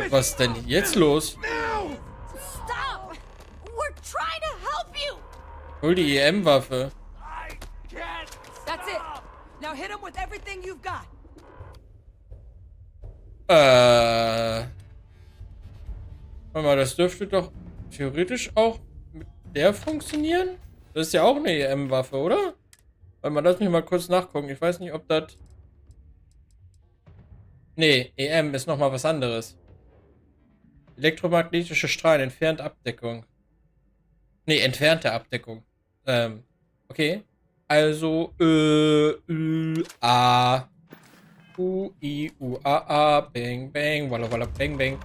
Was ist denn jetzt los? Stop! We're trying to help you! Hol die EM-Waffe. That's it. Now hit him with everything you've got. Warte mal, das dürfte doch theoretisch auch mit der funktionieren? Das ist ja auch eine EM-Waffe, oder? Warte mal, lass mich mal kurz nachgucken. Ich weiß nicht, ob das... Nee, EM ist nochmal was anderes. Elektromagnetische Strahlen, entfernte Abdeckung. Nee, entfernte Abdeckung. Okay. Also, A. U, I, U, A, A, bang, bang, walla, walla, bang, bang.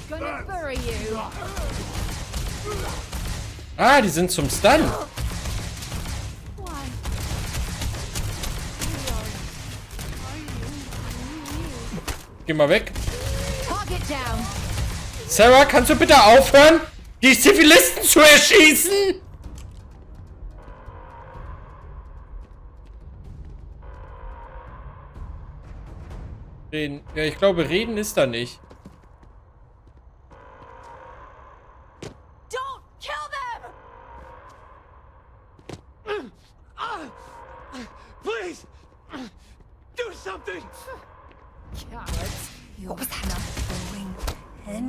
Gonna bury you. Ah, die sind zum Stun. Why? Geh mal weg. Target down. Sarah, kannst du bitte aufhören, die Zivilisten zu erschießen? Reden. Ja, ich glaube, reden ist da nicht. Don't kill them! Please! Do something! Cowards. What was that?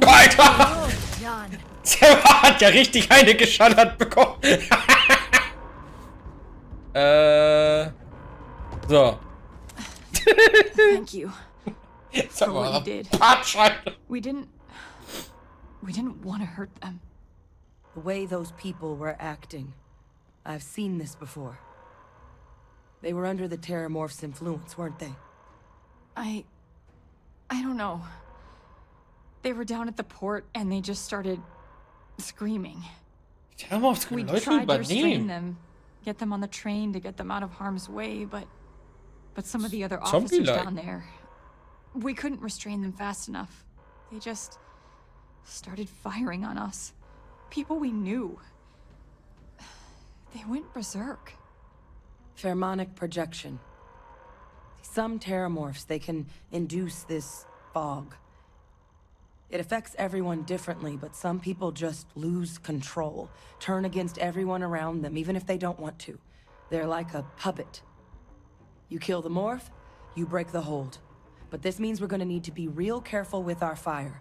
Alter! Done. Sarah hat ja richtig eine geschallert bekommen. So. Thank you. Sag For what mal, you did. Patschalter. We didn't want to hurt them. The way those people were acting. I've seen this before. They were under the Terrormorph's influence, weren't they? I don't know. They were down at the port and they just started screaming. Terrormorphs We können Leute tried to restrain übernehmen. them, get them on the train to get them out of harm's way, but some of the other officers Zombie-like. down there, we couldn't restrain them fast enough. They just started firing on us. People we knew. They went berserk. Pheromonic projection. Some Terrormorphs, they can induce this fog. It affects everyone differently, but some people just lose control, turn against everyone around them, even if they don't want to. They're like a puppet. You kill the morph, you break the hold. But this means we're gonna need to be real careful with our fire.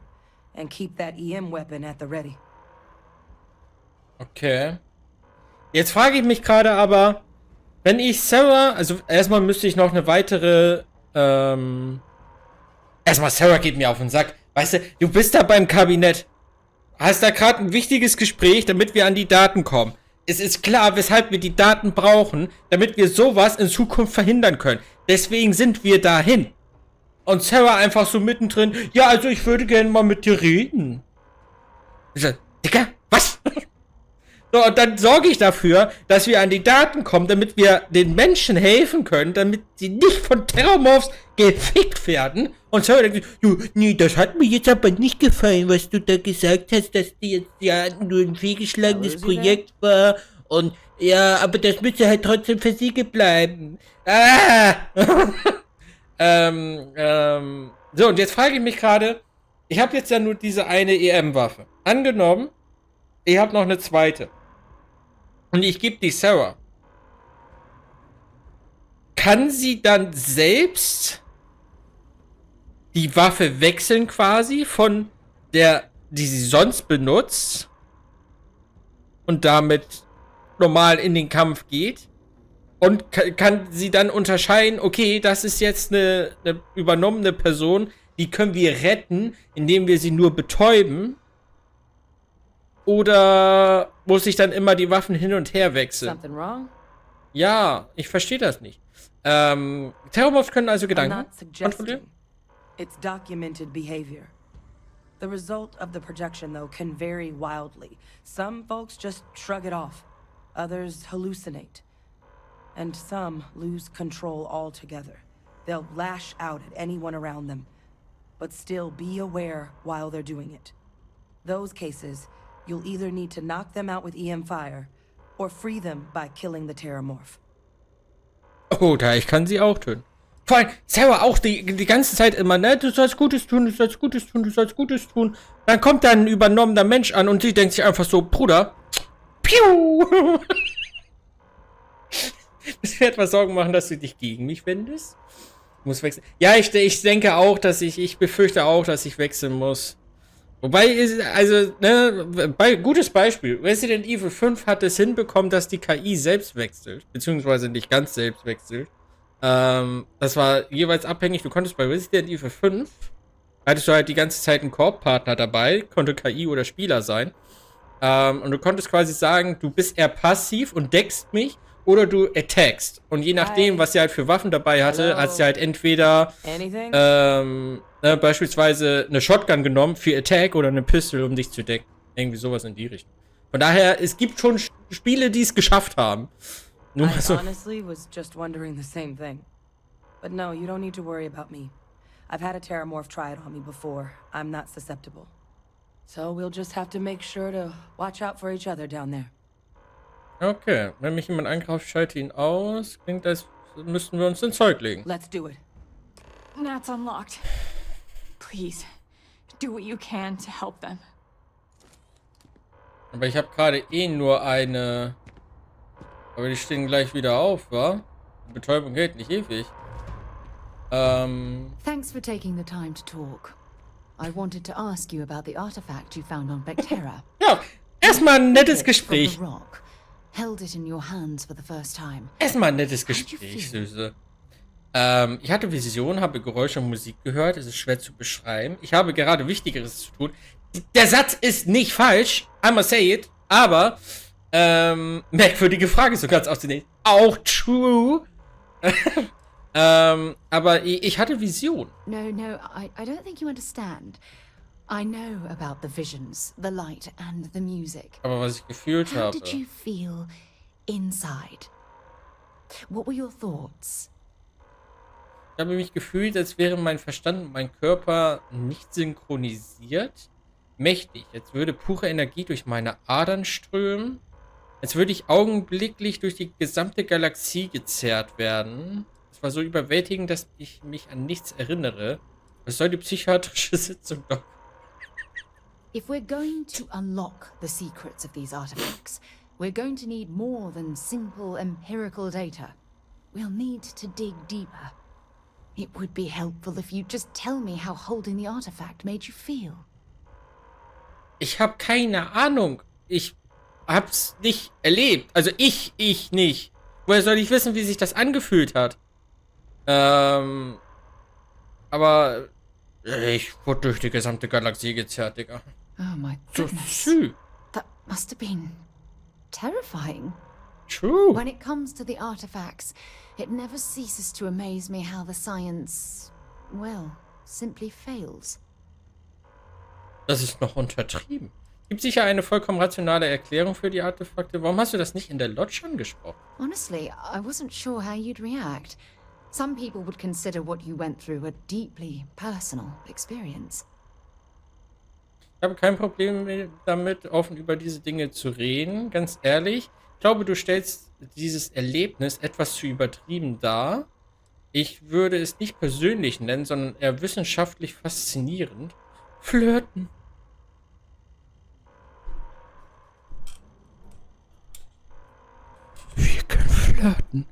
And keep that EM weapon at the ready. Okay. Jetzt frage ich mich gerade aber, wenn ich Sarah, also erstmal müsste ich noch eine weitere, erstmal Sarah geht mir auf den Sack. Weißt du, du bist da beim Kabinett, hast da gerade ein wichtiges Gespräch, damit wir an die Daten kommen. Es ist klar, weshalb wir die Daten brauchen, damit wir sowas in Zukunft verhindern können. Deswegen sind wir dahin. Und Sarah einfach so mittendrin, ja, also ich würde gerne mal mit dir reden. Ich so, Digga, was? So, und dann sorge ich dafür, dass wir an die Daten kommen, damit wir den Menschen helfen können, damit sie nicht von Terrormorphs gefickt werden. Und Sarah denkt, nee, das hat mir jetzt aber nicht gefallen, was du da gesagt hast, dass die jetzt ja nur ein fehlgeschlagenes Projekt war. Und ja, aber das müsste halt trotzdem versiegelt bleiben. Ah! So, und jetzt frage ich mich gerade, ich habe jetzt ja nur diese eine EM-Waffe. Angenommen, ich habe noch eine zweite. Und ich gebe die Sarah. Kann sie dann selbst die Waffe wechseln quasi von der, die sie sonst benutzt und damit normal in den Kampf geht? Und kann sie dann unterscheiden, okay, das ist jetzt eine übernommene Person, die können wir retten, indem wir sie nur betäuben? Oder muss ich dann immer die Waffen hin und her wechseln? Something wrong? Ja, ich verstehe das nicht. Terrormorphs können also I'm Gedanken not kontrollieren? suggesting. It's documented behavior. The result of the projection, though, can vary wildly. Some folks just shrug it off. Others hallucinate. And some lose control altogether. They'll lash out at anyone around them, but still be aware while they're doing it. Those cases, you'll either need to knock them out with EM fire, or free them by killing the Terrormorph. Oh, ich kann sie auch töten. Vor allem, Sarah auch die ganze Zeit immer, ne, du sollst Gutes tun, du sollst Gutes tun, du sollst Gutes tun. Dann kommt da ein übernommener Mensch an und sie denkt sich einfach so, Bruder, piu! Das wird etwas Sorgen machen, dass du dich gegen mich wendest. Ich muss wechseln. Ja, ich denke auch, dass ich befürchte auch, dass ich wechseln muss. Wobei, also, ne, gutes Beispiel. Resident Evil 5 hat es hinbekommen, dass die KI selbst wechselt. Beziehungsweise nicht ganz selbst wechselt. Das war jeweils abhängig. Du konntest bei Resident Evil 5, hattest du halt die ganze Zeit einen Koop-Partner dabei, konnte KI oder Spieler sein. Und du konntest quasi sagen, du bist eher passiv und deckst mich oder du attackst. Und je nachdem, was sie halt für Waffen dabei hatte, hat sie halt entweder beispielsweise eine Shotgun genommen für Attack oder eine Pistol, um dich zu decken. Irgendwie sowas in die Richtung. Von daher, es gibt schon Spiele, die es geschafft haben. Nur I so. honestly was just wondering the same thing. But no, you don't need to worry about me. I've had a Terrormorph try it on me before. I'm not susceptible. So we'll just have to make sure to watch out for each other down there. Okay, wenn mich jemand angreift, schalte ihn aus. Klingt, als müssten wir uns ins Zeug legen. Let's do it. That's unlocked. Please, do what you can to help them. Aber ich habe gerade eh nur eine. Aber die stehen gleich wieder auf, wa? Die Betäubung hält nicht ewig. Thanks for taking the time to talk. I wanted to ask you about the artifact you found on Bethesda. Ja, erstmal ein nettes Gespräch. Held it in your hands for the first time. Erstmal ein nettes Gespräch, Süße. Ich hatte Visionen, habe Geräusche und Musik gehört. Es ist schwer zu beschreiben. Ich habe gerade Wichtigeres zu tun. Der Satz ist nicht falsch. I'ma say it. Aber, merkwürdige Frage, so ganz auszunehmen. Auch true. Aber ich hatte Vision. No, I don't think you understand. I know about the visions, the light and the music. Aber was ich gefühlt How habe. did you feel inside? What were your thoughts? Ich habe mich gefühlt, als wäre mein Verstand und mein Körper nicht synchronisiert. Mächtig. Jetzt würde pure Energie durch meine Adern strömen. Als würde ich augenblicklich durch die gesamte Galaxie gezerrt werden. Es war so überwältigend, dass ich mich an nichts erinnere. Was soll die psychiatrische Sitzung doch? If we're going to unlock the secrets of these artifacts, we're going to need more than simple empirical data. We'll need to dig deeper. It would be helpful if you'd just tell me how holding the artifact made you feel. Ich habe keine Ahnung. Ich hab's nicht erlebt. Also ich nicht. Woher soll ich wissen, wie sich das angefühlt hat? Aber ich wurde durch die gesamte Galaxie gezerrt, Digga. Oh my So goodness. süß. That must have been terrifying. True. When it comes to the artifacts, it never ceases to amaze me how the science, well, simply fails. Das ist noch untertrieben. Gibt sicher eine vollkommen rationale Erklärung für die Artefakte. Warum hast du das nicht in der Lodge angesprochen? Honestly, I wasn't sure how you'd react. Some people would consider what you went through a deeply personal experience. Ich habe kein Problem damit, offen über diese Dinge zu reden. Ganz ehrlich, ich glaube, du stellst dieses Erlebnis etwas zu übertrieben dar. Ich würde es nicht persönlich nennen, sondern eher wissenschaftlich faszinierend. Flirten. Wir können flirten.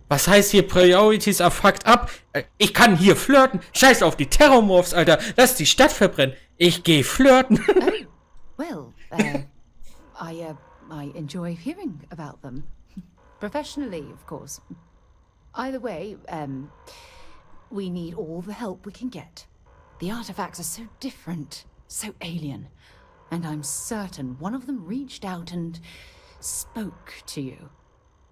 Was heißt hier Priorities are fucked up? Ich kann hier flirten. Scheiß auf die Terrormorphs, Alter. Lass die Stadt verbrennen. Ich geh flirten. Well, I enjoy hearing about them. Professionally, of course. Either way, we need all the help we can get. The artifacts are so different, so alien. And I'm certain one of them reached out and spoke to you.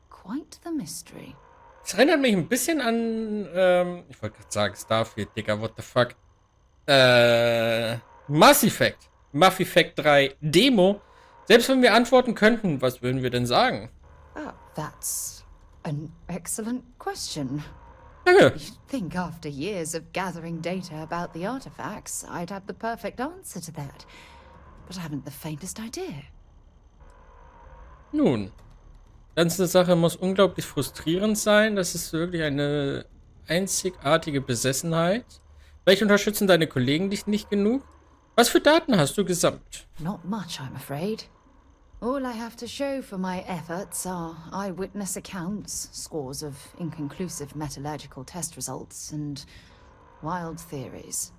Quite the mystery. Das erinnert mich ein bisschen an, ich wollte gerade sagen Starfield, Digga, what the fuck. Mass Effect. Mass Effect 3 Demo. Selbst wenn wir antworten könnten, was würden wir denn sagen? That's an excellent question. Danke. You'd think after years of gathering data about the artifacts, I'd have the perfect answer to that. But I haven't the faintest idea. Nun, die ganze Sache muss unglaublich frustrierend sein. Das ist wirklich eine einzigartige Besessenheit? Vielleicht unterstützen deine Kollegen dich nicht genug? Was für Daten hast du gesammelt? Not much, I'm afraid. All I have to show for my efforts are eyewitness accounts, scores of inconclusive metallurgical test results, and wild theories.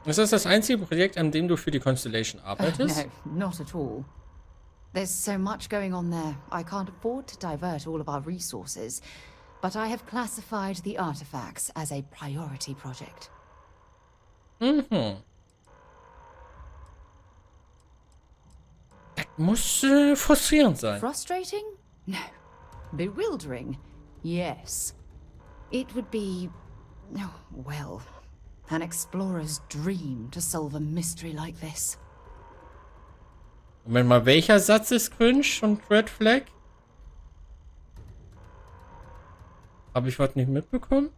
Ist das das einzige Projekt, an dem du für die Constellation arbeitest? No, not at all. There's so much going on there. I can't afford to divert all of our resources, but I have classified the artifacts as a priority project. Das muss frustrierend sein. Frustrating? No. Bewildering? Yes. It would be, oh, well, an explorer's dream to solve a mystery like this. Moment mal, welcher Satz ist cringe und Red Flag? Habe ich was nicht mitbekommen?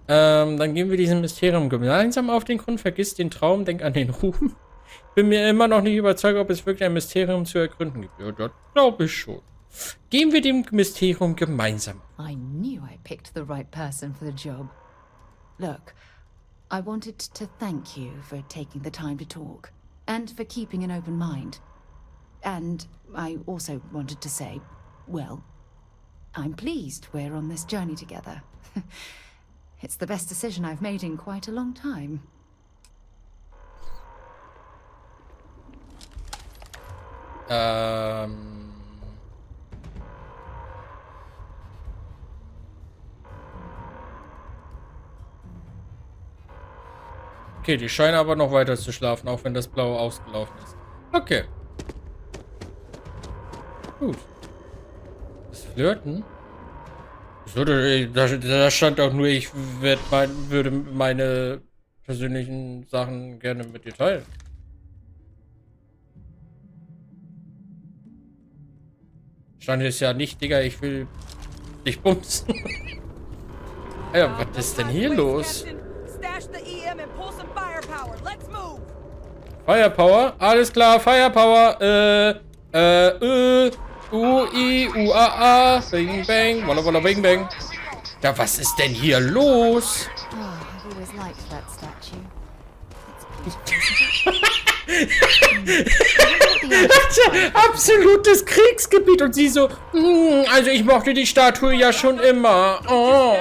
Dann gehen wir diesem Mysterium gemeinsam auf den Grund. Vergiss den Traum, denk an den Ruhm. Bin mir immer noch nicht überzeugt, ob es wirklich ein Mysterium zu ergründen gibt. Ja, das glaube ich schon. Gehen wir dem Mysterium gemeinsam. I knew I picked the right person for the job. Look, I wanted to thank you for taking the time to talk, and for keeping an open mind. And I also wanted to say, well, I'm pleased we're on this journey together. It's the best decision I've made in quite a long time. Okay, die scheinen aber noch weiter zu schlafen, auch wenn das Blaue ausgelaufen ist. Okay. Gut. Das Flirten? So, da stand auch nur, ich würde meine persönlichen Sachen gerne mit dir teilen. Stand jetzt ja nicht, Digga, ich will dich bumsen. Ja, was ist denn hier los? Firepower? Alles klar, Firepower. U-I-U-A-A. Bing, bang. Walla, walla, bing, bang. Ja, was ist denn hier los? Oh, I've always liked that statue. Absolutes Kriegsgebiet. Und sie so, also ich mochte die Statue ja schon immer. Oh.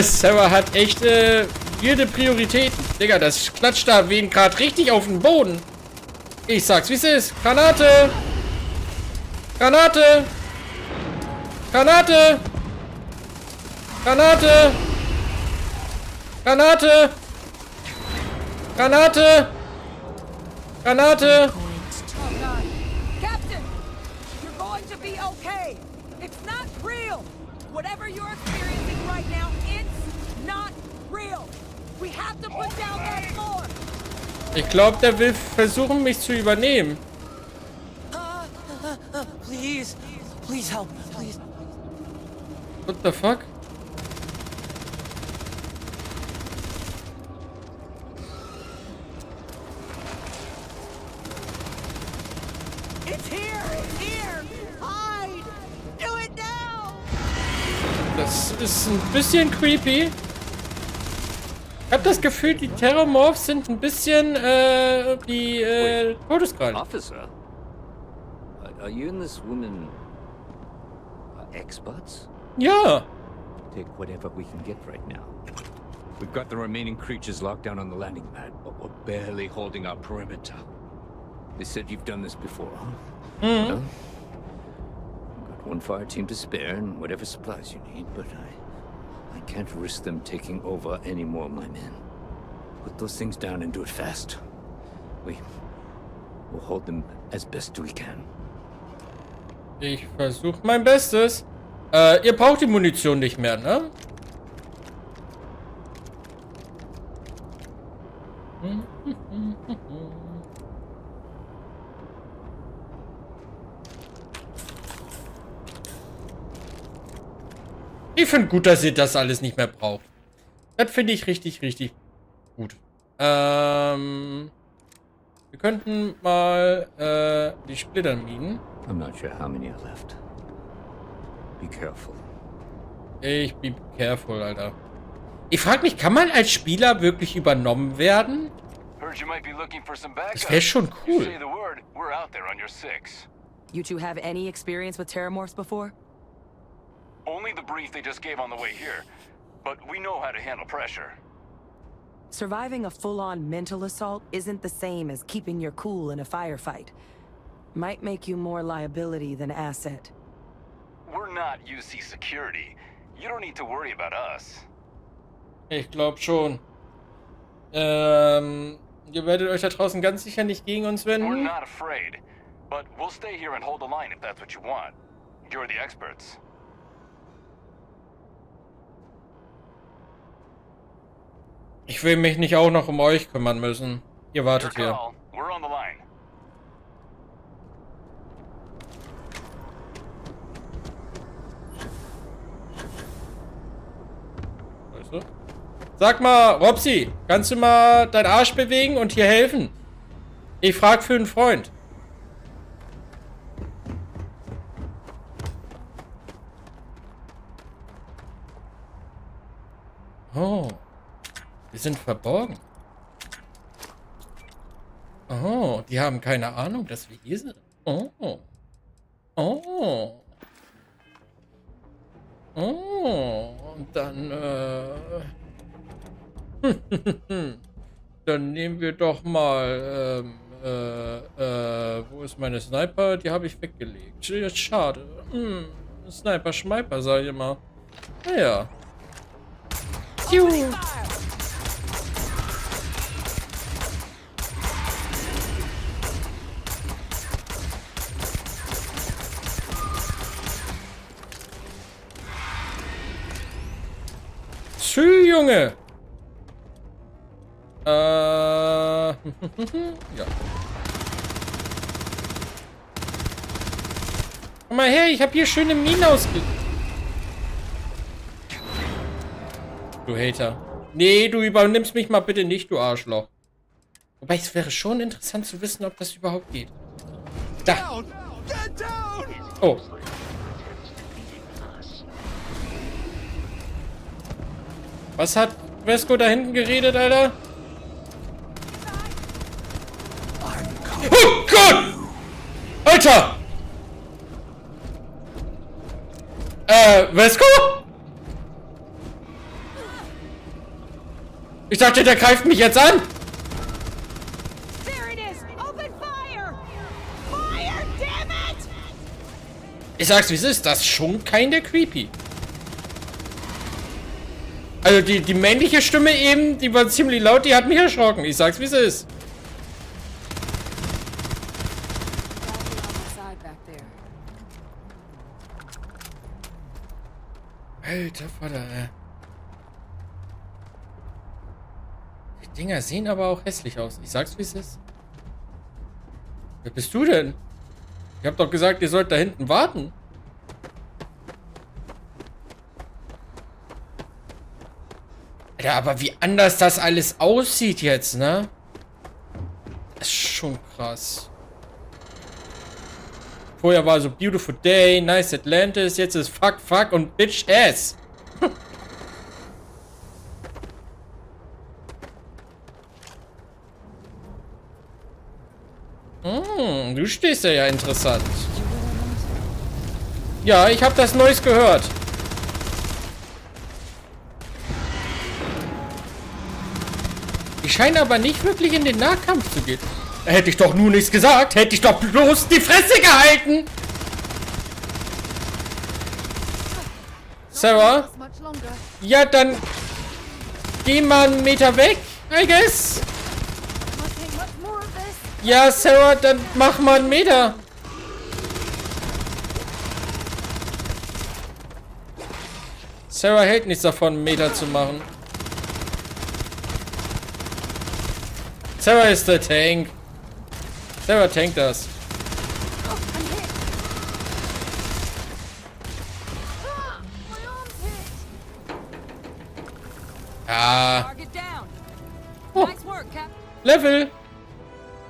Sarah hat echt weirde Prioritäten. Digga, das klatscht da wen gerade richtig auf den Boden. Ich sag's, wie es ist. Granate. Granate. Granate. Granate. Granate. Granate. Granate. Captain, you're going to be okay. It's not real. Whatever you're experiencing right now, it's not real. We have to put down that floor. Ich glaube, der will versuchen, mich zu übernehmen. Please, please help, please. What the fuck? It's here, it's here. Hide. Do it now. Das ist ein bisschen creepy. Ich habe das Gefühl, die Terrormorphs sind ein bisschen die Todeskrallen. Officer, are you and this woman experts? Ja. Take whatever we can get right now. We've got the remaining creatures locked down on the landing pad, but we're barely holding our perimeter. They said you've done this before, huh? Well, I've got one fire team to spare and whatever supplies you need, but I can't risk them taking over any more of my men. Put those things down and do it fast. We'll hold them as best we can. Ich versuche mein Bestes. Ihr braucht die Munition nicht mehr, ne? Ich finde gut, dass ihr das alles nicht mehr braucht. Das finde ich richtig, richtig gut. Wir könnten mal die Splitter mieten. I'm not sure how many are left. Be careful. Ich be careful, Alter. Ich frage mich, kann man als Spieler wirklich übernommen werden? Heard you might be looking for some backup. Das wäre schon You cool. say the word, we're out there on your 6. You two have any experience with Terrormorphs before? Only the brief they just gave on the way here. But we know how to handle pressure. Surviving a full-on mental assault isn't the same as keeping your cool in a firefight. Might make you more liability than asset. We're not UC security. You don't need to worry about us. Ich glaube schon. Ihr werdet euch da draußen ganz sicher nicht gegen uns We're wenden. not afraid. But we'll stay here and hold the line if that's what you want. You're the experts. Ich will mich nicht auch noch um euch kümmern müssen. Ihr Your wartet hier. call. We're on the line. Weißt du? Sag mal, Robsi, kannst du mal deinen Arsch bewegen und hier helfen? Ich frag für einen Freund. Oh. Wir sind verborgen. Oh, die haben keine Ahnung, dass wir hier sind. Oh. Oh. Oh. Und dann, dann nehmen wir doch mal, wo ist meine Sniper? Die habe ich weggelegt. Schade. Sniper, Schmeiper, sag ich immer. Naja. Tschü, Junge. Ja. Komm mal her, ich habe hier schöne Minen ausge... Du Hater. Nee, du übernimmst mich mal bitte nicht, du Arschloch. Wobei, es wäre schon interessant zu wissen, ob das überhaupt geht. Da. Oh. Was hat Vesco da hinten geredet, Alter? Oh Gott! Alter! Vesco? Ich dachte, der greift mich jetzt an. There it is! Open fire! Fire, damn it! Ich sag's, wie es ist. Das ist schon keine creepy. Also die männliche Stimme eben, die war ziemlich laut, die hat mich erschrocken. Ich sag's, wie es ist. Alter Vater, ey. Die Dinger sehen aber auch hässlich aus. Ich sag's, wie es ist. Wer bist du denn? Ich hab doch gesagt, ihr sollt da hinten warten. Alter, aber wie anders das alles aussieht jetzt, ne? Das ist schon krass. Vorher war so Beautiful Day, Nice Atlantis, jetzt ist Fuck, Fuck und Bitch Ass. Du stehst ja interessant. Ja, ich habe das Neues gehört. Die scheinen aber nicht wirklich in den Nahkampf zu gehen. Hätte ich doch nur nichts gesagt. Hätte ich doch bloß die Fresse gehalten. Sarah? Ja, dann geh mal einen Meter weg, I guess. Ja, Sarah, dann mach mal einen Meter. Sarah hält nichts davon, einen Meter zu machen. Sarah ist der Tank. Sarah tankt das. Ah. Target down. Oh. Nice work, Cap. Level.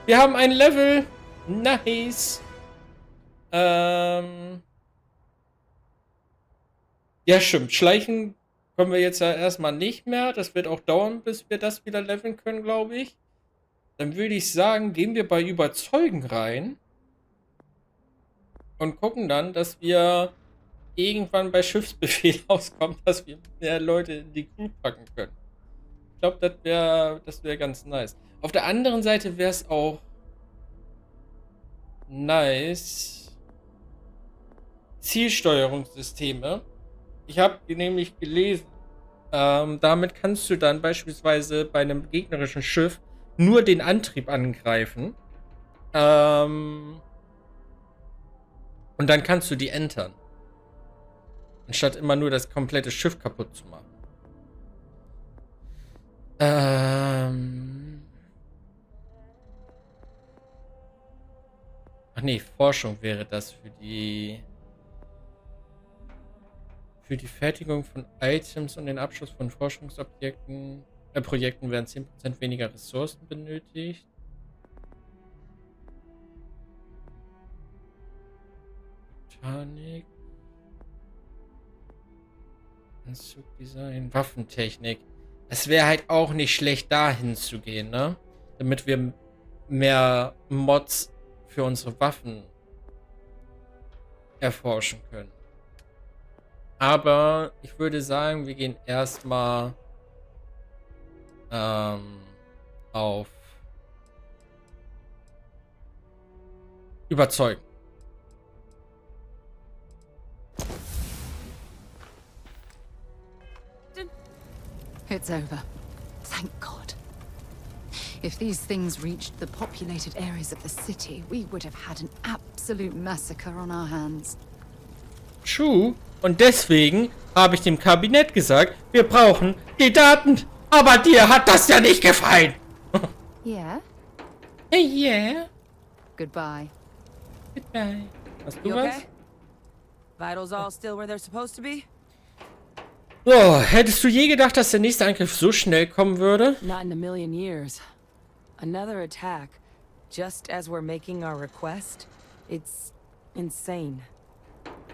Wir haben ein Level. Nice. Ja, stimmt. Schleichen können wir jetzt ja erstmal nicht mehr. Das wird auch dauern, bis wir das wieder leveln können, glaube ich. Dann würde ich sagen, gehen wir bei Überzeugen rein. Und gucken dann, dass wir irgendwann bei Schiffsbefehl rauskommen, dass wir mehr Leute in die Crew packen können. Ich glaube, das wär ganz nice. Auf der anderen Seite wäre es auch nice. Zielsteuerungssysteme. Ich habe nämlich gelesen, damit kannst du dann beispielsweise bei einem gegnerischen Schiff nur den Antrieb angreifen. Und dann kannst du die entern. Anstatt immer nur das komplette Schiff kaputt zu machen. Ach nee, Forschung wäre das für die Fertigung von Items und den Abschluss von Forschungsobjekten, Projekten werden 10% weniger Ressourcen benötigt. Mechanik. Anzugdesign, Waffentechnik. Es wäre halt auch nicht schlecht, dahin zu gehen, ne? Damit wir mehr Mods für unsere Waffen erforschen können. Aber ich würde sagen, wir gehen erstmal auf Überzeugen. It's over. Thank God. If these things reached the populated areas of the city, we would have had an absolute massacre on our hands. True. Und deswegen habe ich dem Kabinett gesagt, wir brauchen die Daten. Aber dir hat das ja nicht gefallen. Yeah? Yeah. Goodbye. Goodbye. Hast du You was? okay? Vitals all still where they're supposed to be? So, hättest du je gedacht, dass der nächste Angriff so schnell kommen würde? Not in a million years. Another attack, just as we're making our request. It's insane.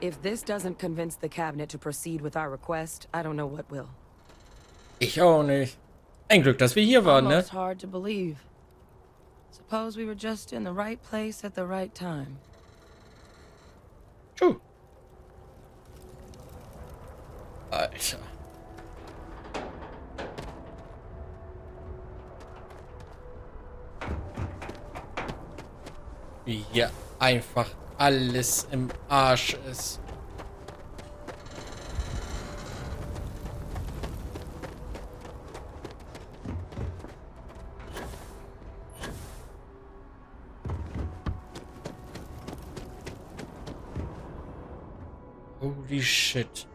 If this doesn't convince the cabinet to proceed with our request, I don't know what will. Ich auch nicht. Ein Glück, dass wir hier waren, ne? Almost hard to believe. Suppose we were just in the right place at the right time. True. Alter. Wie hier einfach alles im Arsch ist. Holy shit.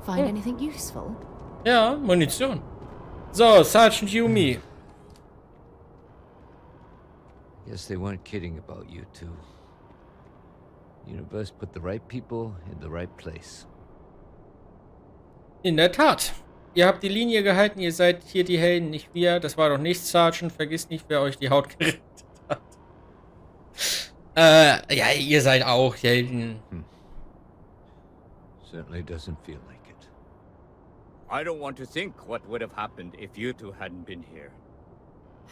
Find anything useful? Ja, Munition. So, Sergeant Yumi. Guess they weren't kidding about you two. Universe put the right people in the right place. In der Tat. Ihr habt die Linie gehalten, ihr seid hier die Helden, nicht wir. Das war doch nichts, Sergeant. Vergiss nicht, wer euch die Haut gerettet hat. Ja, ihr seid auch Helden. Certainly doesn't feel like it. I don't want to think what would have happened if you two hadn't been here.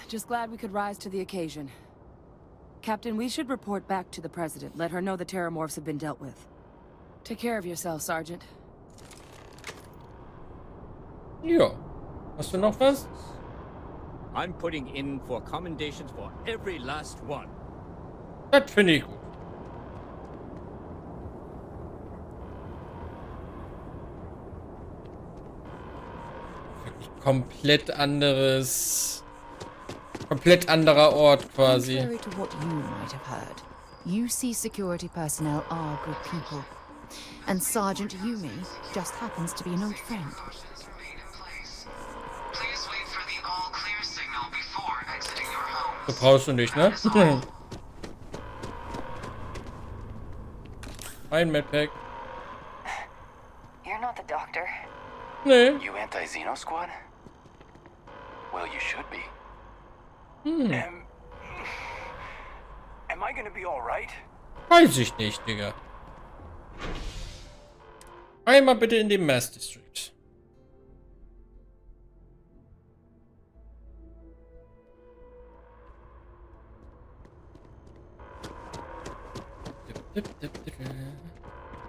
Just glad we could rise to the occasion. Captain, we should report back to the President. Let her know the Terrormorphs have been dealt with. Take care of yourself, Sergeant. Ja. Hast du noch was? I'm putting in for commendations for every last one. Das finde ich gut. Wirklich komplett anderer Ort quasi. Contrary to what you might have heard, UC security personnel are good people. And Sergeant Yumi just happens to be an old friend. So brauchst du nicht, ne? Ein Medpack. You're not the doctor. Nee. You anti-Xeno squad? Well, you should be. Am I gonna be alright? Weiß ich nicht, Digga. Einmal bitte in den Mass District.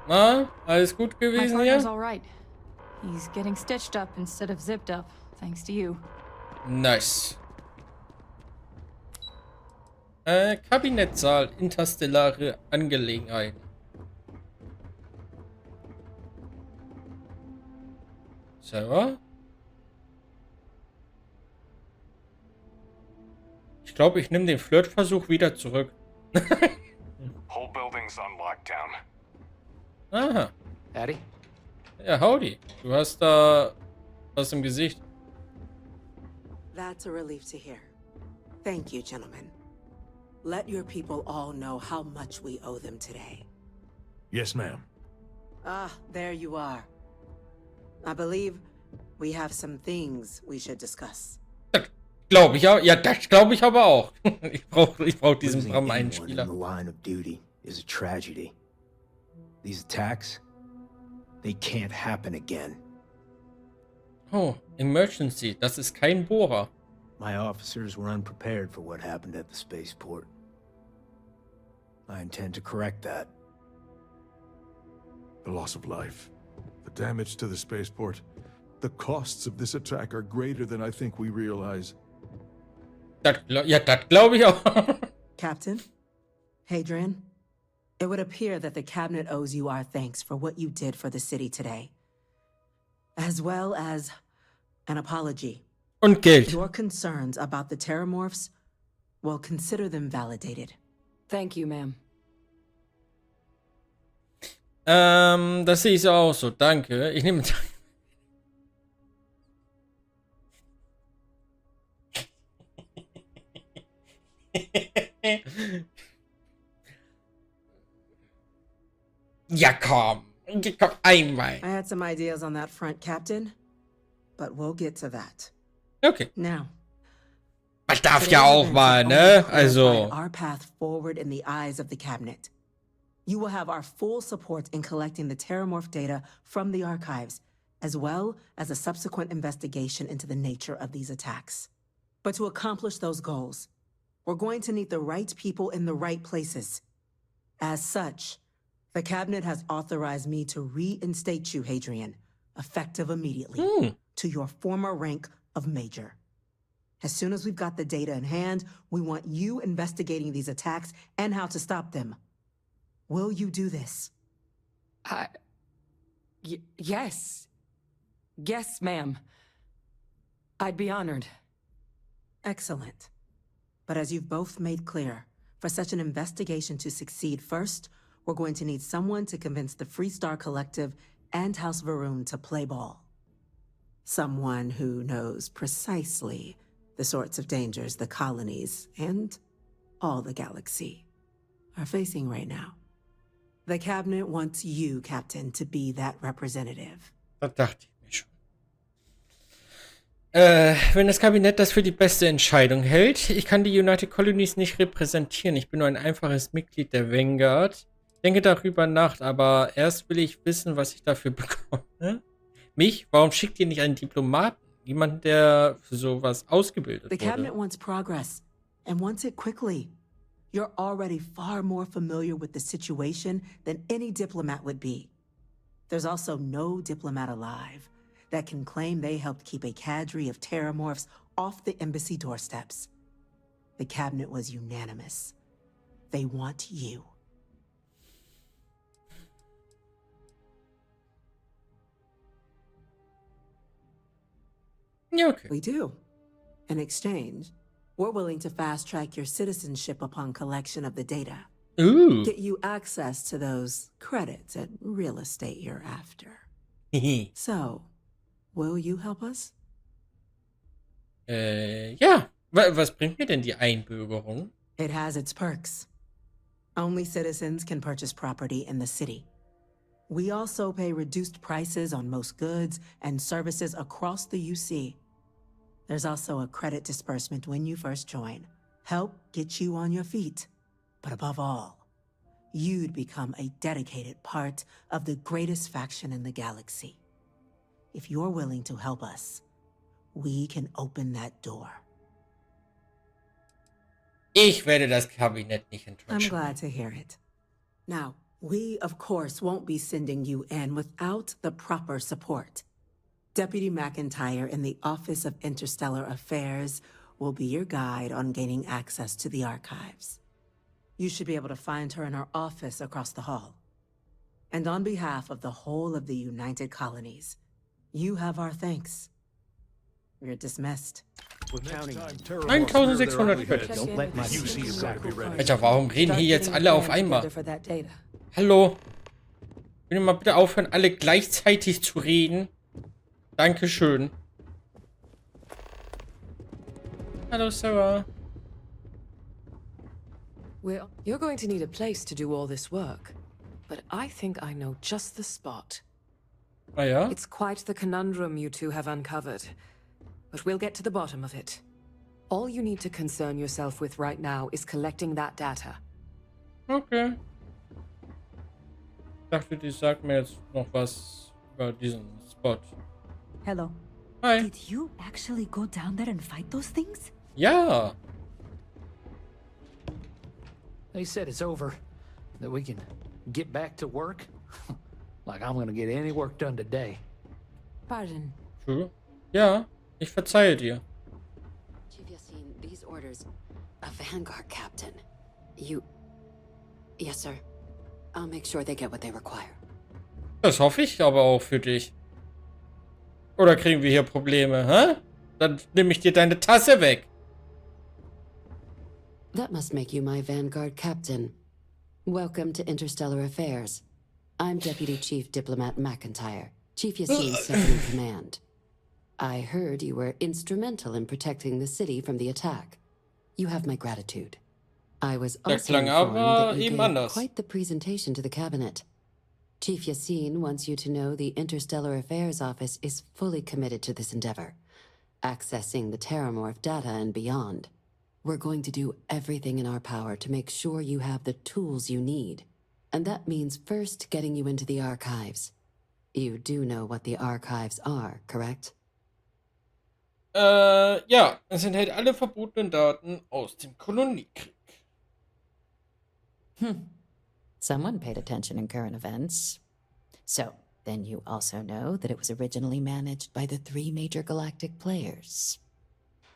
Na, alles gut My gewesen partner's hier? all right. He's getting stitched up instead of zipped up, thanks to you. Nice. Kabinettsaal, interstellare Angelegenheiten. Server? Ich glaube, ich nehme den Flirtversuch wieder zurück. Whole building's on lockdown. Aha. Addy? Ja, howdy. Du hast da was im Gesicht. That's a relief to hear. Thank you, gentlemen. Let your people all know how much we owe them today. Yes, ma'am. Ah, there you are. I believe we have some things we should discuss. Glaube ich auch. Ja, das glaube ich aber auch. Ich brauch diesen Losing Bram anyone in Einspieler. the line of duty is a tragedy. These attacks, they can't happen again. Oh, Emergency. Das ist kein Bohrer. My officers were unprepared for what happened at the spaceport. I intend to correct that. The loss of life, the damage to the spaceport. The costs of this attack are greater than I think we realize. Das glaube ich auch. Captain, Hadrian, it would appear that the cabinet owes you our thanks for what you did for the city today, as well as an apology. Und Geld. Your concerns about the Terrormorphs, well, consider them validated. Thank you, ma'am. Das sehe ich so auch so. Danke. Ich nehme... Ja, komm. Komm, einmal. I had some ideas on that front, Captain, but we'll get to that. Okay. Now, Man darf today's ja auch events mal, have ne? only clarified Also... our path forward in the eyes of the cabinet. You will have our full support in collecting the Terrormorph data from the archives, as well as a subsequent investigation into the nature of these attacks. But to accomplish those goals, we're going to need the right people in the right places. As such, the cabinet has authorized me to reinstate you, Hadrian, effective immediately, to your former rank of Major. As soon as we've got the data in hand, we want you investigating these attacks and how to stop them. Will you do this? Yes. Yes, ma'am. I'd be honored. Excellent. But as you've both made clear, for such an investigation to succeed, first, we're going to need someone to convince the Freestar Collective and House Varun to play ball. Someone who knows precisely the sorts of dangers the colonies and all the galaxy are facing right now. The cabinet wants you, Captain, to be that representative. Das dachte ich mir schon. Wenn das Kabinett das für die beste Entscheidung hält, ich kann die United Colonies nicht repräsentieren. Ich bin nur ein einfaches Mitglied der Vanguard. Denke darüber nach, aber erst will ich wissen, was ich dafür bekomme. Mich? Warum schickt ihr nicht einen Diplomaten? Jemanden, der für sowas ausgebildet The cabinet wurde. wants progress, and wants it quickly. You're already far more familiar with the situation than any diplomat would be. There's also no diplomat alive that can claim they helped keep a cadre of terrormorphs off the embassy doorsteps. The cabinet was unanimous. They want you. Ja, okay. We do. In exchange, we're willing to fast-track your citizenship upon collection of the data. Ooh. Get you access to those credits and real estate you're after. So, will you help us? Ja. Was bringt mir denn die Einbürgerung? It has its perks. Only citizens can purchase property in the city. We also pay reduced prices on most goods and services across the UC. There's also a credit disbursement when you first join. Help get you on your feet. But above all, you'd become a dedicated part of the greatest faction in the galaxy. If you're willing to help us, we can open that door. Ich werde das Kabinett nicht I'm enttäuschen. glad to hear it. Now, we, of course, won't be sending you in without the proper support. Deputy McIntyre in the Office of Interstellar Affairs will be your guide on gaining access to the archives. You should be able to find her in her office across the hall. And on behalf of the whole of the United Colonies, you have our thanks. You're dismissed. We're counting on you. 1600 Credits. Don't let my Alter, warum reden hier jetzt alle auf einmal? For that data. Hallo? Können wir mal bitte aufhören, alle gleichzeitig zu reden? Dankeschön. Hallo, Sarah. Well, you're going to need a place to do all this work. But I think I know just the spot. Ah ja? It's quite the conundrum you two have uncovered. But we'll get to the bottom of it. All you need to concern yourself with right now is collecting that data. Okay. Ich dachte, die sagt mir jetzt noch was über diesen Spot. Hello. Hi. Did you actually go down there and fight those things? Ja. They said it's over. That we can get back to work. Like I'm gonna get any work done today. Pardon. True. Ja, ich verzeihe dir. Chief Yassine, these orders. A Vanguard captain. You... Yes, sir. I'll make sure they get what they require. Das hoffe ich aber auch für dich. Oder kriegen wir hier Probleme, hä? Dann nehme ich dir deine Tasse weg. That must make you my Vanguard captain. Welcome to Interstellar Affairs. I'm Deputy Chief Diplomat McIntyre, Chief Yassine's second in command. I heard you were instrumental in protecting the city from the attack. You have my gratitude. I was also klang informed aber that you eben gave anders. quite the presentation to the cabinet. Chief Yassine wants you to know the Interstellar Affairs Office is fully committed to this endeavor, accessing the Terrormorph data and beyond. We're going to do everything in our power to make sure you have the tools you need. And that means first getting you into the archives. You do know what the archives are, correct? Ja, es enthält alle verbotenen Daten aus dem Koloniekrieg. Someone paid attention in current events. So, then you also know that it was originally managed by the 3 major galactic players.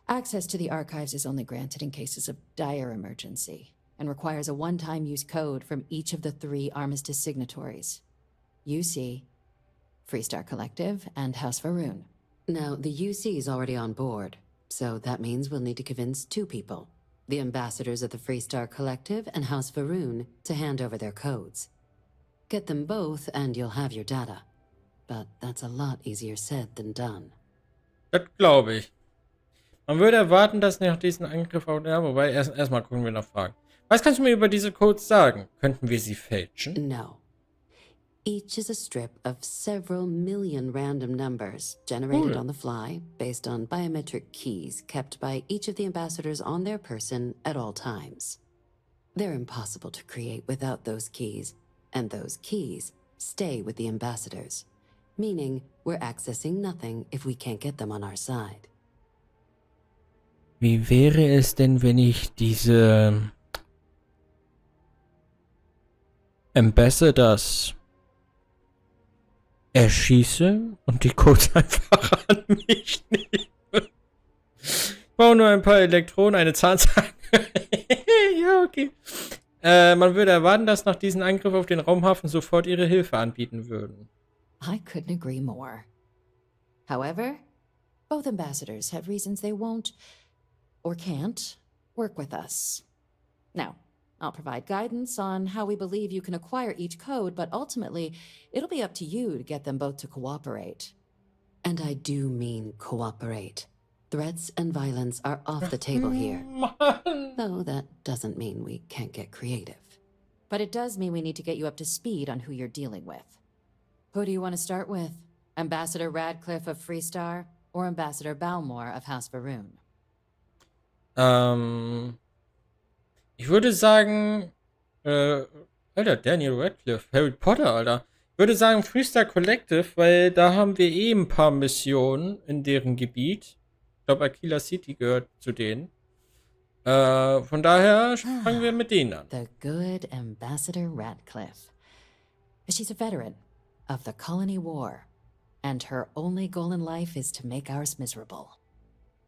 Access to the archives is only granted in cases of dire emergency, and requires a one-time use code from each of the 3 armistice signatories. UC, Freestar Collective, and House Varun. Now, the UC is already on board, so that means we'll need to convince 2 people. The ambassadors of the Freestar Collective and House Varun to hand over their codes. Get them both and you'll have your data. But that's a lot easier said than done. Das glaube ich. Man würde erwarten, dass nach diesem Angriff auch... Ja, wobei, erstmal gucken wir nach Fragen. Was kannst du mir über diese Codes sagen? Könnten wir sie fälschen? No. Each is a strip of several million random numbers generated on the fly based on biometric keys kept by each of the ambassadors on their person at all times. They're impossible to create without those keys, and those keys stay with the ambassadors, meaning we're accessing nothing if we can't get them on our side. Wie wäre es denn, wenn ich diese Ambassadors erschieße und die Codes einfach an mich nehme? Ich brauche nur ein paar Elektronen, eine Zahnzange. Ja, okay. Man würde erwarten, dass nach diesem Angriff auf den Raumhafen sofort ihre Hilfe anbieten würden. I couldn't agree more. However, both ambassadors have reasons they won't, or can't, work with us. Now, I'll provide guidance on how we believe you can acquire each code, but ultimately, it'll be up to you to get them both to cooperate. And I do mean cooperate. Threats and violence are off the table here. Though that doesn't mean we can't get creative. But it does mean we need to get you up to speed on who you're dealing with. Who do you want to start with? Ambassador Radcliffe of Freestar, or Ambassador Balmore of House Varun? Ich würde sagen, Alter, Daniel Radcliffe, Harry Potter, Alter. Ich würde sagen Freestyle Collective, weil da haben wir eh ein paar Missionen in deren Gebiet. Ich glaube, Aquila City gehört zu denen. Von daher fangen wir mit denen an. The good Ambassador Radcliffe. She's a veteran of the Colony War, and her only goal in life is to make ours miserable.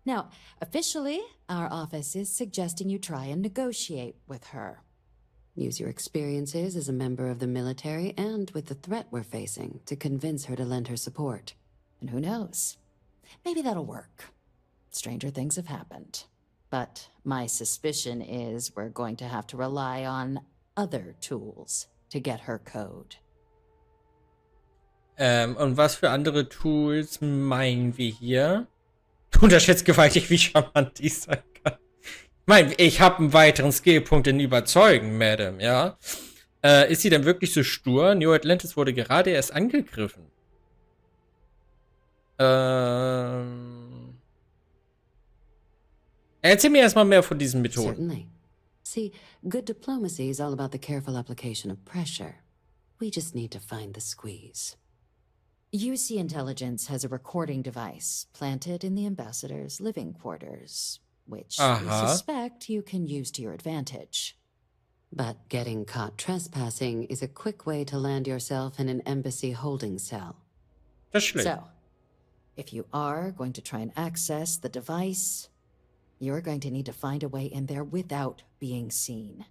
Now, officially, our office is suggesting you try and negotiate with her. Use your experiences as a member of the military and with the threat we're facing to convince her to lend her support. And who knows? Maybe that'll work. Stranger things have happened. But my suspicion is we're going to have to rely on other tools to get her code. Und was für andere Tools meinen wir hier? Du unterschätzt gewaltig, wie charmant die sein kann. Ich meine, ich habe einen weiteren Skillpunkt in Überzeugen, Madam, ja? Ist sie denn wirklich so stur? New Atlantis wurde gerade erst angegriffen. Erzähl mir erstmal mehr von diesen Methoden. Certainly. See, good diplomacy is all about the careful application of pressure. We just need to find the squeeze. UC Intelligence has a recording device planted in the ambassador's living quarters, which we suspect you can use to your advantage. But getting caught trespassing is a quick way to land yourself in an embassy holding cell. So, if you are going to try and access the device, you're going to need to find a way in there without being seen.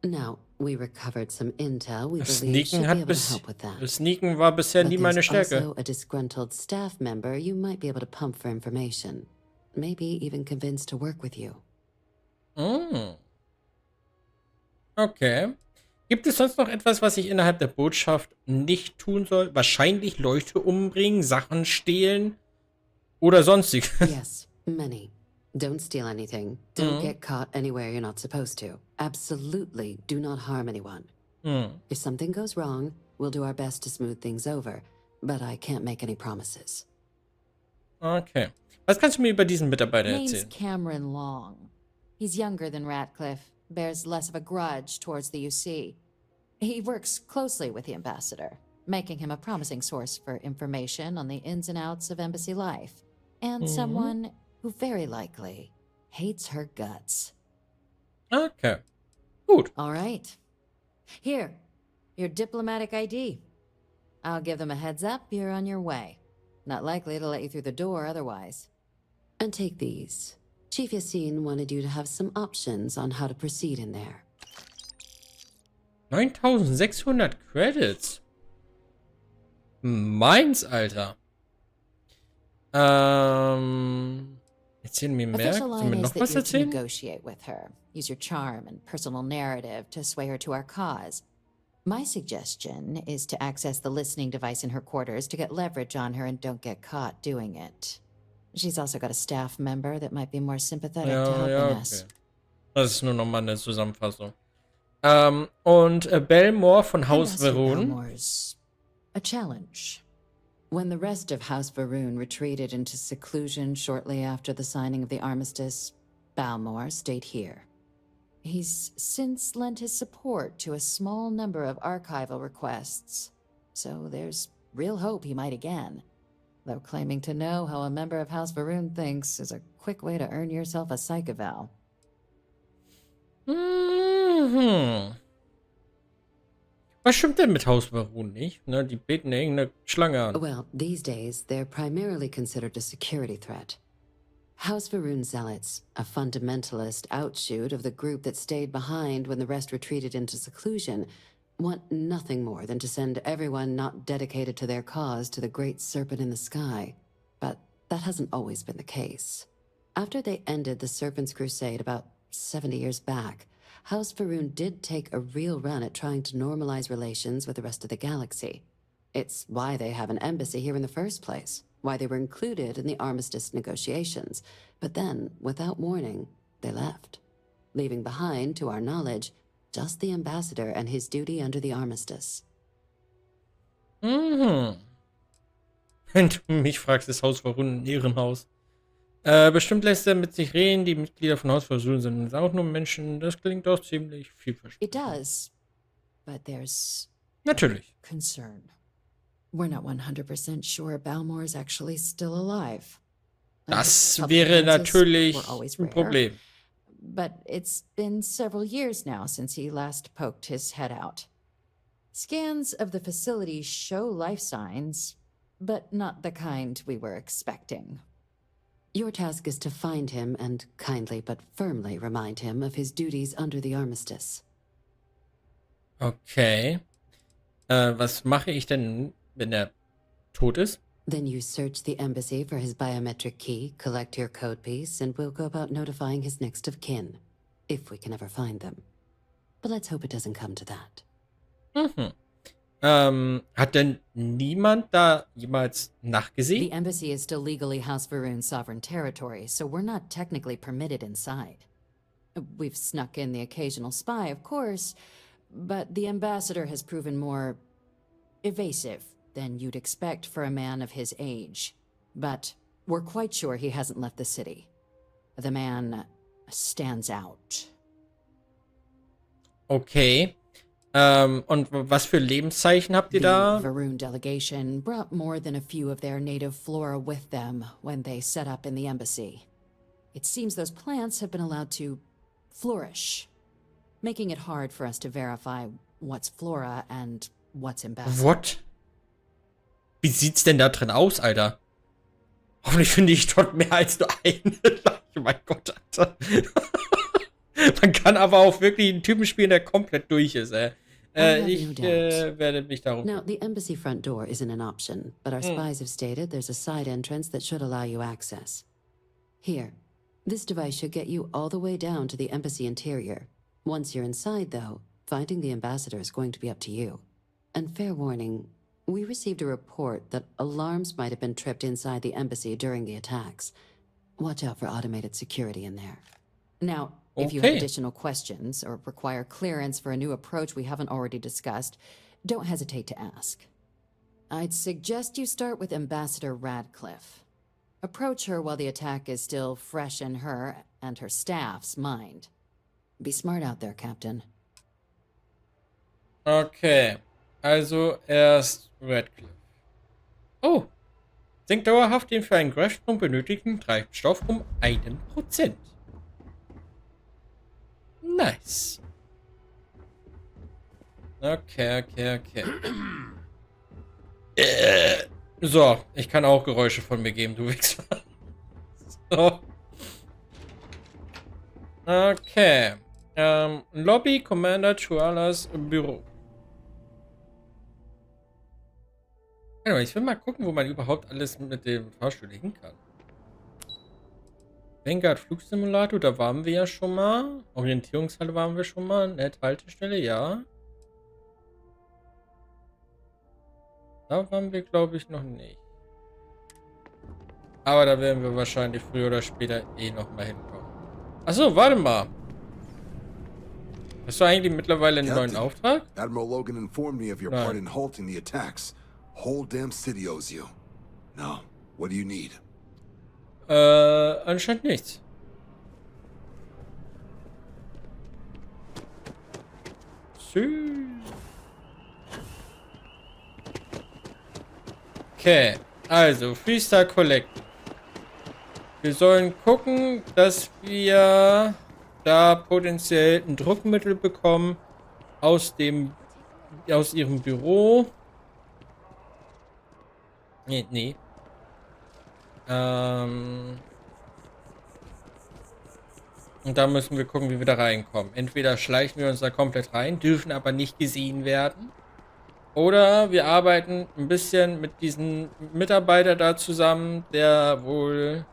Now, we recovered some intel we believe should be able to help with that. Sneaken war bisher nie meine Stärke. Also a disgruntled staff member you might be able to pump for information. Maybe even convince to work with you. Okay. Gibt es sonst noch etwas, was ich innerhalb der Botschaft nicht tun soll? Wahrscheinlich Leute umbringen, Sachen stehlen oder sonstiges. Yes, many. Don't steal anything. Don't get caught anywhere you're not supposed to. Absolutely do not harm anyone. If something goes wrong, we'll do our best to smooth things over, but I can't make any promises. Okay. Was kannst du mir über diesen Mitarbeiter Name's erzählen? Cameron Long. He's younger than Radcliffe, bears less of a grudge towards the UC. He works closely with the ambassador, making him a promising source for information on the ins and outs of embassy life, and someone who very likely hates her guts. Okay. Gut. All right. Here, your diplomatic ID. I'll give them a heads up you're on your way. Not likely to let you through the door otherwise. And take these. Chief Yassine wanted you to have some options on how to proceed in there. 9600 Credits. Meins, Alter. Erzählen mir mehr. Official Sollen wir line is noch that was you're to erzählen? negotiate with her. Use your charm and personal narrative to sway her to our cause. My suggestion is to access the listening device in her quarters to get leverage on her and don't get caught doing it. She's also got a staff member that might be more sympathetic to helping us. Das ist nur nochmal eine Zusammenfassung. Und Belmore von Haus Verun. A challenge. When the rest of House Varun retreated into seclusion shortly after the signing of the armistice, Balmore stayed here. He's since lent his support to a small number of archival requests, so there's real hope he might again. Though claiming to know how a member of House Varun thinks is a quick way to earn yourself a psych eval. Was stimmt denn mit Haus Varun nicht? Ne, die beten irgendeine Schlange an. Well, these days, they're primarily considered a security threat. House Varun Zealots, a fundamentalist outshoot of the group that stayed behind when the rest retreated into seclusion, want nothing more than to send everyone not dedicated to their cause to the great serpent in the sky. But that hasn't always been the case. After they ended the Serpent's Crusade about 70 years back, House Varun did take a real run at trying to normalize relations with the rest of the galaxy. It's why they have an embassy here in the first place, why they were included in the armistice negotiations. But then, without warning, they left, leaving behind, to our knowledge, just the ambassador and his duty under the armistice. Wenn du mich fragst, ist Haus Varun ein Ehrenhaus. Bestimmt lässt er mit sich reden, die Mitglieder von Haus Varun sind auch nur Menschen. Das klingt doch ziemlich vielversprechend. It does. but there's Natürlich. concern. We're not 100% sure Balmore is actually still alive. Das Public wäre appearances natürlich were always ein rare, Problem. but it's been several years now since he last poked his head out. Scans of the facility show life signs, but not the kind we were expecting. Your task is to find him and kindly but firmly remind him of his duties under the armistice. Okay. Was mache ich denn, wenn er tot ist? Then you search the embassy for his biometric key, collect your code piece, and we'll go about notifying his next of kin, if we can ever find them. But let's hope it doesn't come to that. Mhm. Hat denn niemand da jemals nachgesehen? The embassy is still legally House Varun's sovereign territory, so we're not technically permitted inside. We've snuck in the occasional spy, of course, but the ambassador has proven more evasive than you'd expect for a man of his age. But we're quite sure he hasn't left the city. The man stands out. Okay. Und was für Lebenszeichen habt ihr da? The Varun delegation brought more than a few of their native flora with them when they set up in the embassy. It seems those plants have been allowed to flourish, making it hard for us to verify what's flora and what's ambassador. What? Wie sieht's denn da drin aus, Alter? Hoffentlich finde ich dort mehr als nur eine Leiche. Mein Gott, Alter. Man kann aber auch wirklich einen Typen spielen, der komplett durch ist, ey. Ich werde mich darum... Now, the embassy front door isn't an option, but our spies have stated there's a side entrance that should allow you access. Here, this device should get you all the way down to the embassy interior. Once you're inside, though, finding the ambassador is going to be up to you. And fair warning, we received a report that alarms might have been tripped inside the embassy during the attacks. Watch out for automated security in there. Now, if you have additional questions or require clearance for a new approach we haven't already discussed, don't hesitate to ask. I'd suggest you start with Ambassador Radcliffe. Approach her while the attack is still fresh in her and her staff's mind. Be smart out there, Captain. Okay. Also erst Radcliffe. Oh. Senkt dauerhaft den für einen Crashsprung benötigten Treibstoff um 1%. Nice. Okay. So, ich kann auch Geräusche von mir geben, du Wichser. So. Okay. Lobby Commander Chualas Büro. Anyway, ich will mal gucken, wo man überhaupt alles mit dem Fahrstuhl hin kann. Vanguard Flugsimulator, da waren wir ja schon mal. Orientierungshalle waren wir schon mal. Net Haltestelle, ja. Da waren wir, glaube ich, noch nicht. Aber da werden wir wahrscheinlich früher oder später eh noch mal hinkommen. Achso, warte mal. Hast du eigentlich mittlerweile einen neuen Auftrag? Admiral Logan informed me of your part in halting the attacks. Whole damn city owes you. Now, what do you need? Anscheinend nichts. Okay, also Freestyle Collect. Wir sollen gucken, dass wir da potenziell ein Druckmittel bekommen aus ihrem Büro. Nee. Und da müssen wir gucken, wie wir da reinkommen. Entweder schleichen wir uns da komplett rein, dürfen aber nicht gesehen werden. Oder wir arbeiten ein bisschen mit diesem Mitarbeiter da zusammen, der wohl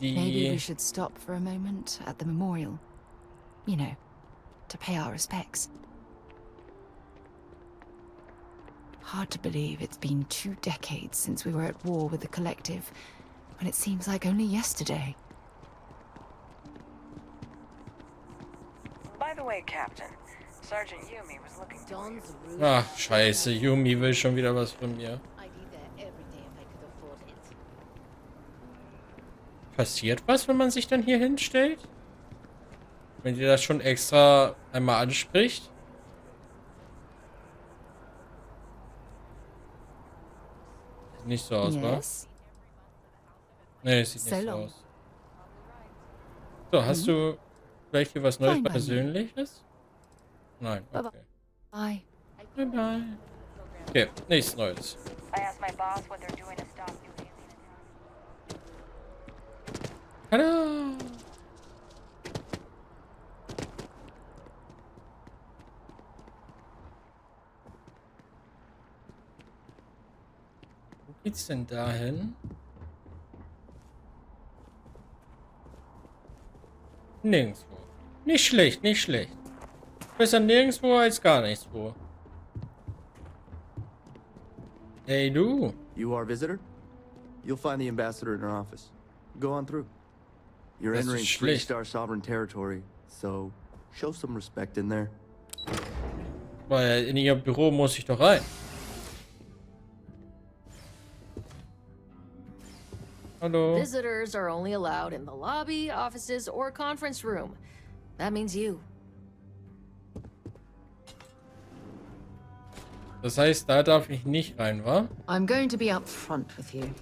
Maybe we should stop for a moment at the memorial. You know, to pay our respects. Hard to believe it's been 2 decades since we were at war with the Collective, when it seems like only yesterday. By the way, Captain, Sergeant Yumi was looking for you. Ach, scheiße, Yumi will schon wieder was von mir. Passiert was, wenn man sich dann hier hinstellt? Wenn ihr das schon extra einmal anspricht? Nicht so aus, wa? Yes. Nee, sieht nicht so aus. So, hast du vielleicht hier was Neues Persönliches? Nein, okay. Bye. Bye bye. Okay, nichts Neues. I asked my boss what they're doing to stop you. Tada! Wo geht's denn dahin? Nirgendwo. Nicht schlecht, nicht schlecht. Besser nirgendwo als gar nichtwo. Hey du. You our visitor? You'll find the ambassador in her office. Go on through. You're entering three-star sovereign territory, so show some respect in there. Weil in ihr Büro muss ich doch rein. Hallo. Visitors are only allowed in the lobby, offices, or conference room. That means you. Das heißt, da darf ich nicht rein, wa? I'm going to be upfront with you.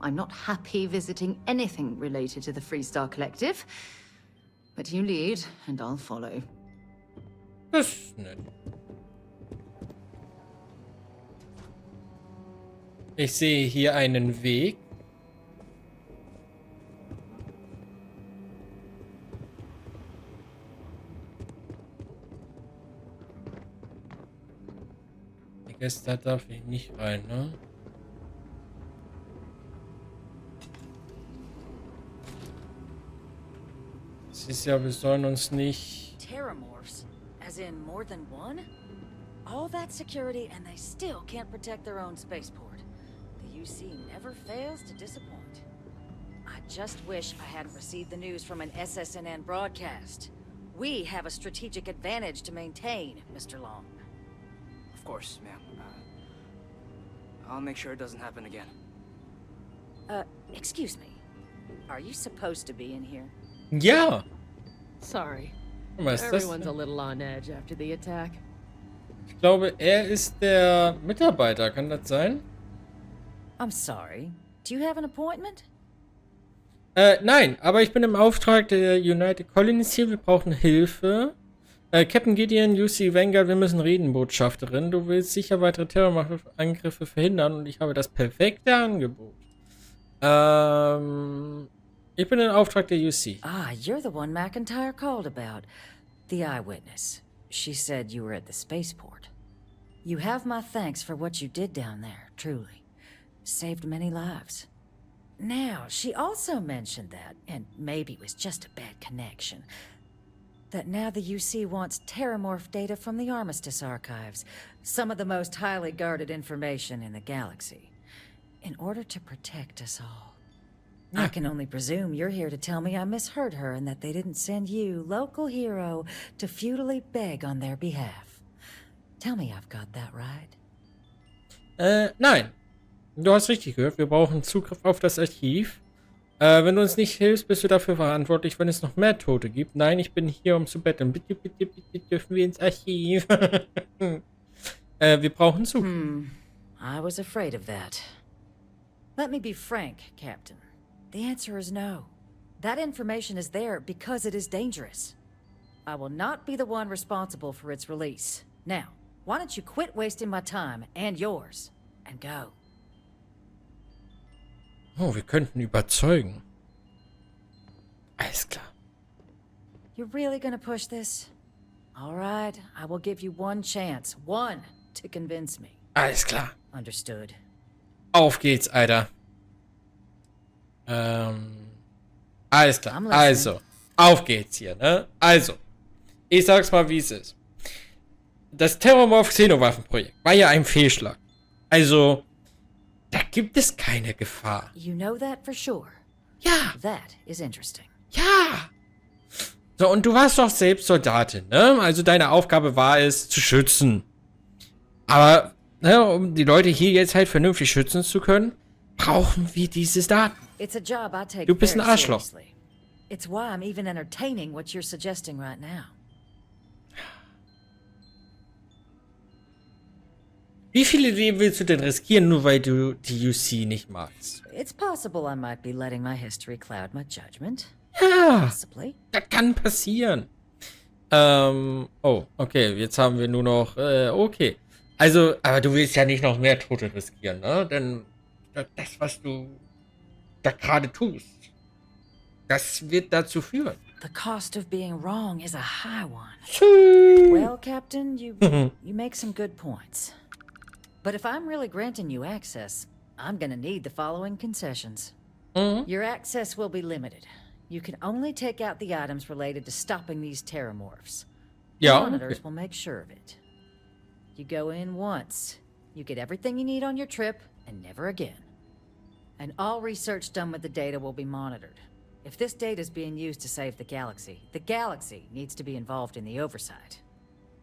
I'm not happy visiting anything related to the Freestar Collective, but you lead and I'll follow. Das ist nett. Ich sehe hier einen Weg. Ich guess, da darf ich nicht rein, ne? Es ist ja, wir sollen uns nicht... Terrormorphs? As in more than one? All that security and they still can't protect their own spaceport. The UC never fails to disappoint. I just wish I hadn't received the news from an SSNN broadcast. We have a strategic advantage to maintain, Mr. Long. Of course, ma'am. I'll make sure it doesn't happen again. Excuse me. Are you supposed to be in here? Ja! Sorry. Was ist das? Everyone's a little on edge after the attack. Ich glaube, er ist der Mitarbeiter. Kann das sein? I'm sorry. Do you have an appointment? Nein, aber ich bin im Auftrag der United Colonies hier. Wir brauchen Hilfe. Captain Gideon, UC Vanguard, wir müssen reden, Botschafterin. Du willst sicher weitere Terrormorph-Angriffe verhindern und ich habe das perfekte Angebot. Ich bin im Auftrag der UC. Ah, you're the one McIntyre called about. The eyewitness. She said you were at the spaceport. You have my thanks for what you did down there, truly. Saved many lives. Now, she also mentioned that, and maybe it was just a bad connection, that now the UC wants Terrormorph data from the Armistice archives, some of the most highly guarded information in the galaxy, in order to protect us all. I can only presume you're here to tell me I misheard her and that they didn't send you, local hero, to futilely beg on their behalf. Tell me I've got that right. Nein. Du hast richtig gehört. Wir brauchen Zugriff auf das Archiv. Wenn du uns nicht hilfst, bist du dafür verantwortlich, wenn es noch mehr Tote gibt. Nein, ich bin hier, um zu betteln. Bitte, bitte, bitte dürfen wir ins Archiv. Wir brauchen Zugriff. I was afraid of that. Let me be frank, Captain. The answer is no. That information is there because it is dangerous. I will not be the one responsible for its release. Now, why don't you quit wasting my time and yours and go? Oh, wir könnten überzeugen. Alles klar. You're really gonna push this? All right, I will give you one chance. One to convince me. Alles klar. Understood. Auf geht's, Alter. Alles klar. Also, auf geht's hier, ne? Also, ich sag's mal, wie es ist. Das Terrormorph-Xenowaffen-Projekt war ja ein Fehlschlag. Also, da gibt es keine Gefahr. You know that for sure? Ja. That is interesting. Ja. So, und du warst doch selbst Soldatin, ne? Also deine Aufgabe war es, zu schützen. Aber, ne, um die Leute hier jetzt halt vernünftig schützen zu können, brauchen wir diese Daten. It's a job I take Du bist ein very Arschloch. seriously. It's why I'm even entertaining what you're suggesting right now. Wie viele Leben willst du denn riskieren, nur weil du die UC nicht magst? It's possible I might be letting my history cloud my judgment. Ja, Possibly. das kann passieren. Oh, okay, jetzt haben wir nur noch, okay. Also, aber du willst ja nicht noch mehr Tote riskieren, ne? Denn das, was du da gerade tust, das wird dazu führen. The cost of being wrong is a high one. Tschüss. Well, Captain, you make some good points. But if I'm really granting you access, I'm gonna need the following concessions. Your access will be limited. You can only take out the items related to stopping these terrormorphs. Ja. Monitors will make sure of it. You go in once, you get everything you need on your trip, and never again. And all research done with the data will be monitored. If this data is being used to save the galaxy needs to be involved in the oversight.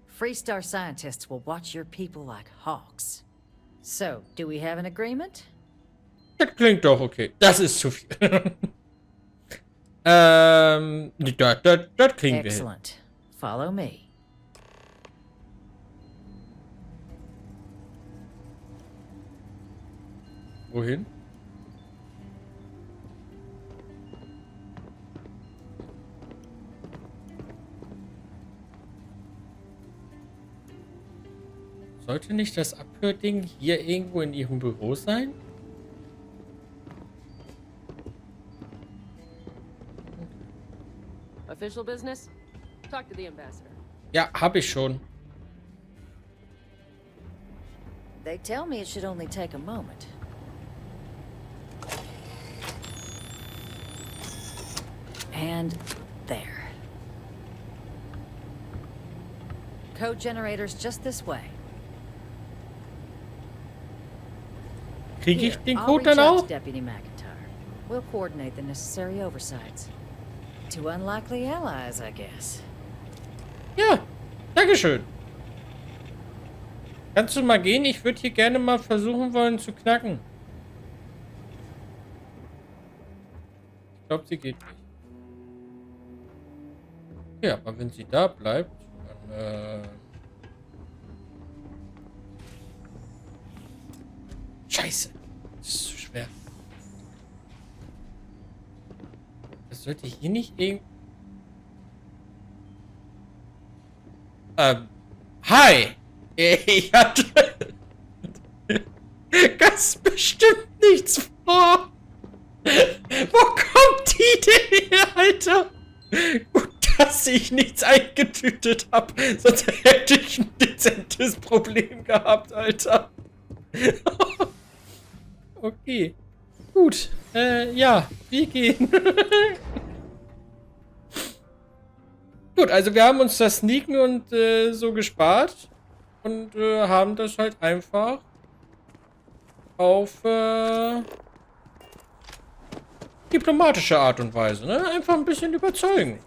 Freestar scientists will watch your people like hawks. So, do we have an agreement? Das klingt doch okay. Das ist zu viel. Das kriegen wir hin. Excellent. Follow me. Wohin? Sollte nicht das Abhörding hier irgendwo in ihrem Büro sein? Official business? Talk to the ambassador. Ja, hab ich schon. They tell me it should only take a moment. And there. Code generators just this way. Kriege ich den I'll Code reach dann out auch? to Deputy McIntyre. We'll coordinate the necessary oversights. Two unlikely allies, I guess. Ja, dankeschön. Kannst du mal gehen? Ich würde hier gerne mal versuchen wollen zu knacken. Ich glaube, sie geht nicht. Ja, aber wenn sie da bleibt, dann, Scheiße. Das ist zu schwer. Das sollte hier nicht irgendwie... Hi! Ich hatte... ganz bestimmt nichts vor. Wo kommt die denn her, Alter? Gut, dass ich nichts eingetütet habe. Sonst hätte ich ein dezentes Problem gehabt, Alter. Okay. Gut. Ja, wir gehen. Gut, also wir haben uns das Sneaken und so gespart. Und haben das halt einfach auf diplomatische Art und Weise, ne? Einfach ein bisschen überzeugen.